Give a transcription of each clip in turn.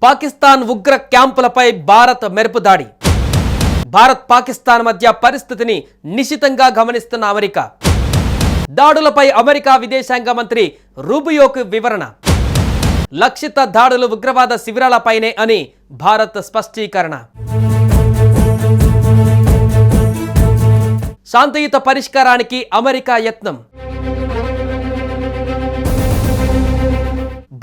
పాకిస్తాన్ ఉగ్ర క్యాంపులపై భారత్ మెరుపు దాడి. భారత్ పాకిస్తాన్ మధ్య పరిస్థితిని నిశితంగా గమనిస్తున్న అమెరికా. దాడులపై అమెరికా విదేశాంగ మంత్రి రూబియోకు వివరణ. లక్షిత దాడులు ఉగ్రవాద శిబిరాలపైనే అని భారత్ స్పష్టీకరణ. శాంతియుత పరిష్కారానికి అమెరికా యత్నం.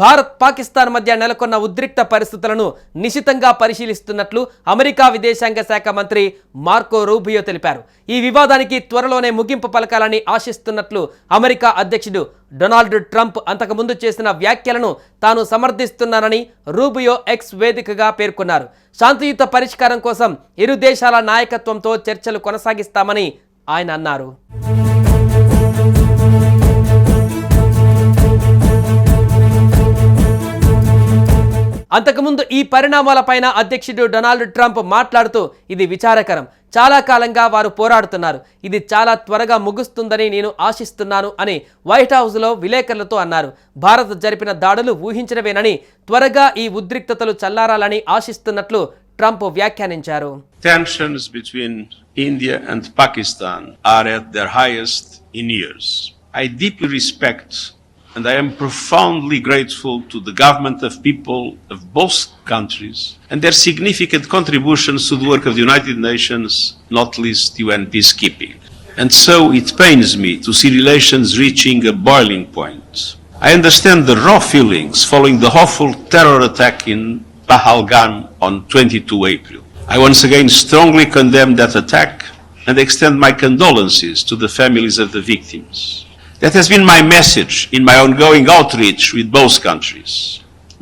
భారత్ పాకిస్తాన్ మధ్య నెలకొన్న ఉద్రిక్త పరిస్థితులను నిశితంగా పరిశీలిస్తున్నట్లు అమెరికా విదేశాంగ శాఖ మంత్రి మార్కో రూబియో తెలిపారు. ఈ వివాదానికి త్వరలోనే ముగింపు పలకాలని ఆశిస్తున్నట్లు అమెరికా అధ్యక్షుడు డొనాల్డ్ ట్రంప్ అంతకుముందు చేసిన వ్యాఖ్యలను తాను సమర్థిస్తున్నానని రూబియో ఎక్స్ వేదికగా పేర్కొన్నారు. శాంతియుత పరిష్కారం కోసం ఇరు దేశాల నాయకత్వంతో చర్చలు కొనసాగిస్తామని ఆయన అన్నారు. అంతకుముందు ఈ పరిణామాలపైన అధ్యక్షుడు డొనాల్డ్ ట్రంప్ మాట్లాడుతూ ఇది విచారకరం, చాలా కాలంగా వారు పోరాడుతున్నారు, ఇది చాలా త్వరగా ముగుస్తుందని నేను ఆశిస్తున్నాను అని వైట్ హౌస్లో విలేకరులతో అన్నారు. భారత్ జరిపిన దాడులు ఊహించినవేనని, త్వరగా ఈ ఉద్రిక్తతలు చల్లారాలని ఆశిస్తున్నట్లు ట్రంప్ వ్యాఖ్యానించారు. Tensions between India and Pakistan are at their highest in years. I deeply respect and I am profoundly grateful to the government of people of both countries and their significant contributions to the work of the United Nations, not least UN peacekeeping. And so it pains me to see relations reaching a boiling point. I understand the raw feelings following the awful terror attack in Pahalgam on 22 April. I once again strongly condemn that attack and extend my condolences to the families of the victims. That has been my message in my ongoing outreach with both countries.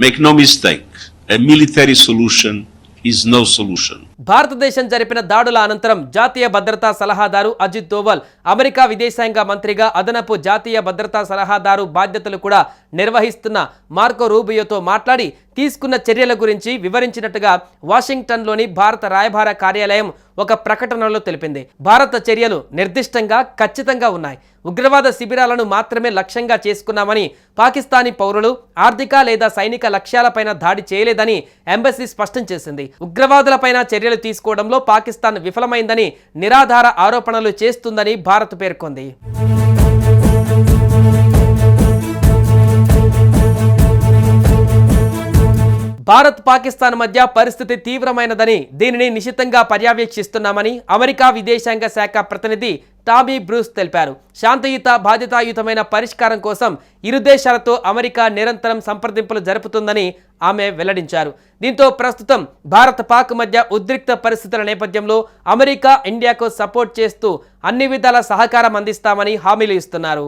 Make no mistake, a military solution is no solution. భారతదేశం జరిపిన దాడుల అనంతరం జాతీయ భద్రతా సలహాదారు Ajit Doval America విదేశాంగ మంత్రిగా అదనపు జాతీయ భద్రతా సలహాదారు బాధ్యతలు కూడా నిర్వహిస్తున్న మార్కో రూబియోతో మాట్లాడి తీసుకున్న చర్యల గురించి వివరించినట్టుగా వాషింగ్టన్లోని భారత రాయబార కార్యాలయం ఒక ప్రకటనలో తెలిపింది. భారత చర్యలు నిర్దిష్టంగా ఖచ్చితంగా ఉన్నాయి. ఉగ్రవాద శిబిరాలను మాత్రమే లక్ష్యంగా చేసుకున్నామని, పాకిస్తానీ పౌరులు ఆర్థిక లేదా సైనిక లక్ష్యాలపైన దాడి చేయలేదని ఎంబసీ స్పష్టం చేసింది. ఉగ్రవాదులపైన చర్యలు తీసుకోవడంలో పాకిస్తాన్ విఫలమైందని, నిరాధార ఆరోపణలు చేస్తుందని భారత్ పేర్కొంది. భారత్ పాకిస్తాన్ మధ్య పరిస్థితి తీవ్రమైనదని, దీనిని నిశితంగా పర్యవేక్షిస్తున్నామని అమెరికా విదేశాంగ శాఖ ప్రతినిధి టామీ బ్రూస్ తెలిపారు. శాంతియుత బాధ్యతాయుతమైన పరిష్కారం కోసం ఇరు దేశాలతో అమెరికా నిరంతరం సంప్రదింపులు జరుపుతుందని ఆమె వెల్లడించారు. దీంతో ప్రస్తుతం భారత్ పాక్ మధ్య ఉద్రిక్త పరిస్థితుల నేపథ్యంలో అమెరికా ఇండియాకు సపోర్ట్ చేస్తూ అన్ని విధాల సహకారం అందిస్తామని హామీలు ఇస్తున్నారు.